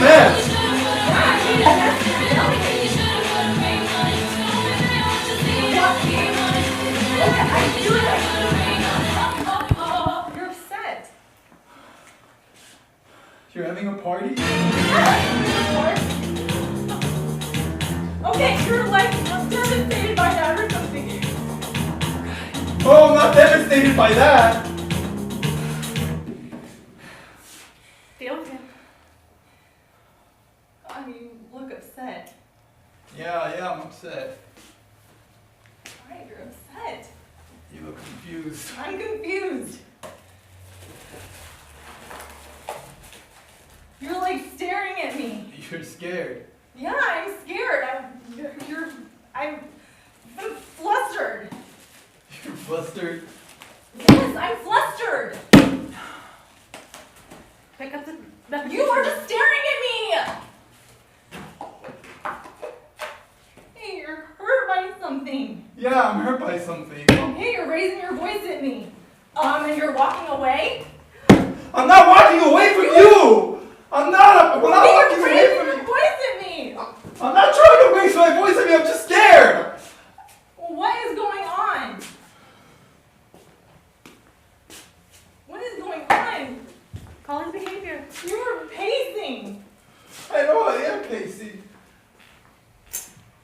mess. You're upset. You're having a party? Okay, you're like devastated by that or something. Oh, I'm not devastated by that. Feel good. God, you look upset. Yeah, I'm upset. Alright, you're upset. You look confused. I'm confused. You're like staring at me. You're scared. Yeah, I'm scared. I'm flustered. You're flustered. Yes, I'm flustered. Pick up the You are just staring at me. Hey, you're hurt by something. Yeah, I'm hurt by something. Hey, you're raising your voice at me. And you're walking away. I'm not walking away from you. I'm not walking You're away raising from your you. voice at me. I'm not trying to raise my voice at you. I'm just scared. What is going on? What is going on? call his behavior. You're pacing. I know I am, Casey.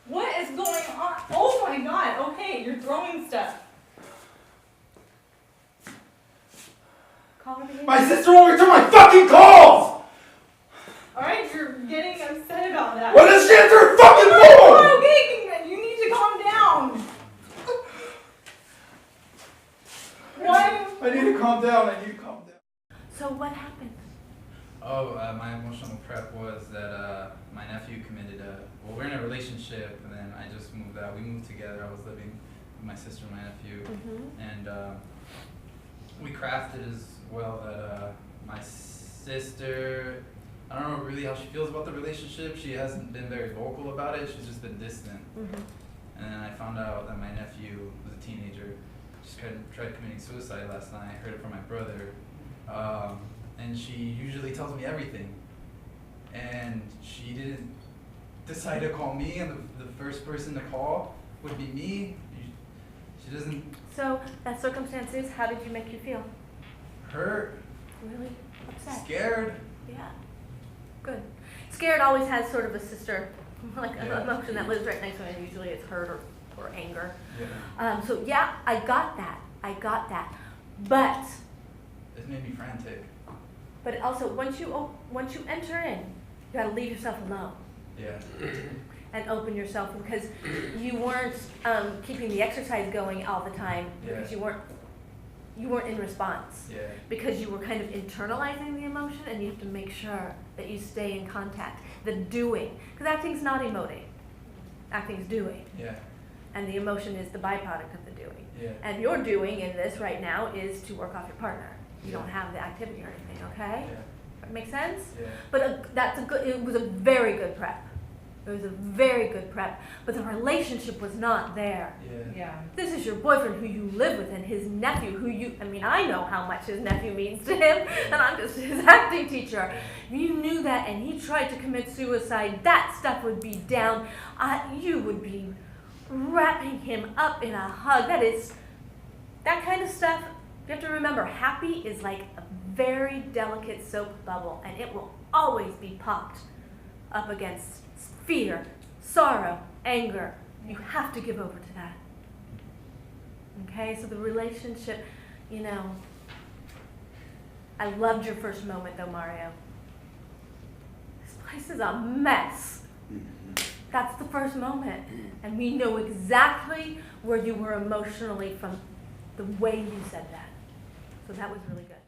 What is going on? Oh my God. Okay, you're throwing stuff. Call her behavior. My sister won't return my fucking calls. All right, you're getting upset about that. What does she answer her fucking Oh, phone? okay, you need to calm down. Why? I need to calm down. So what happened? Oh, my emotional prep was that my nephew committed well, we're in a relationship, and then I just moved out. We moved together. I was living with my sister and my nephew, and we crafted as well that my sister, I don't know really how she feels about the relationship. She hasn't been very vocal about it. She's just been distant. And then I found out that my nephew was a teenager. Just tried committing suicide last night. I heard it from my brother. And she usually tells me everything. And she didn't decide to call me, and the first person to call would be me. She doesn't. So that circumstance is, how did you make you feel? Hurt. Really upset? Scared. Yeah. Good. Scared always has sort of a sister, like an Yeah. emotion that lives right next to it. Usually it's hurt or anger. Yeah. So yeah, I got that. But It made me frantic. also once you enter in, you gotta leave yourself alone Yeah. and open yourself, because you weren't keeping the exercise going all the time because Yeah. you weren't in response. Yeah. Because you were kind of internalizing the emotion, and you have to make sure that you stay in contact. The doing, because acting's not emoting, acting's doing, Yeah. and the emotion is the byproduct of the doing. Yeah. And your doing in this right now is to work off your partner. You Yeah. don't have the activity or anything, okay? Yeah. That makes sense? Yeah. But it was a very good prep. It was a very good prep, but the relationship was not there. Yeah. This is your boyfriend who you live with, and his nephew I know how much his nephew means to him, and I'm just his acting teacher. If you knew that and he tried to commit suicide, that stuff would be down. You would be wrapping him up in a hug. That kind of stuff, you have to remember, happy is like a very delicate soap bubble, and it will always be popped up against fear, sorrow, anger. You have to give over to that. Okay, so the relationship, I loved your first moment though, Mario. This place is a mess. That's the first moment. And we know exactly where you were emotionally from the way you said that. So that was really good.